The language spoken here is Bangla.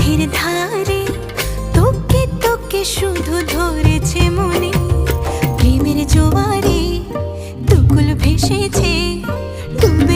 মেঘের ধারে তোকে তোকে শুধু ধরেছে মনে, প্রেমের জোয়ারে দুকুল ভেসেছে ডুবে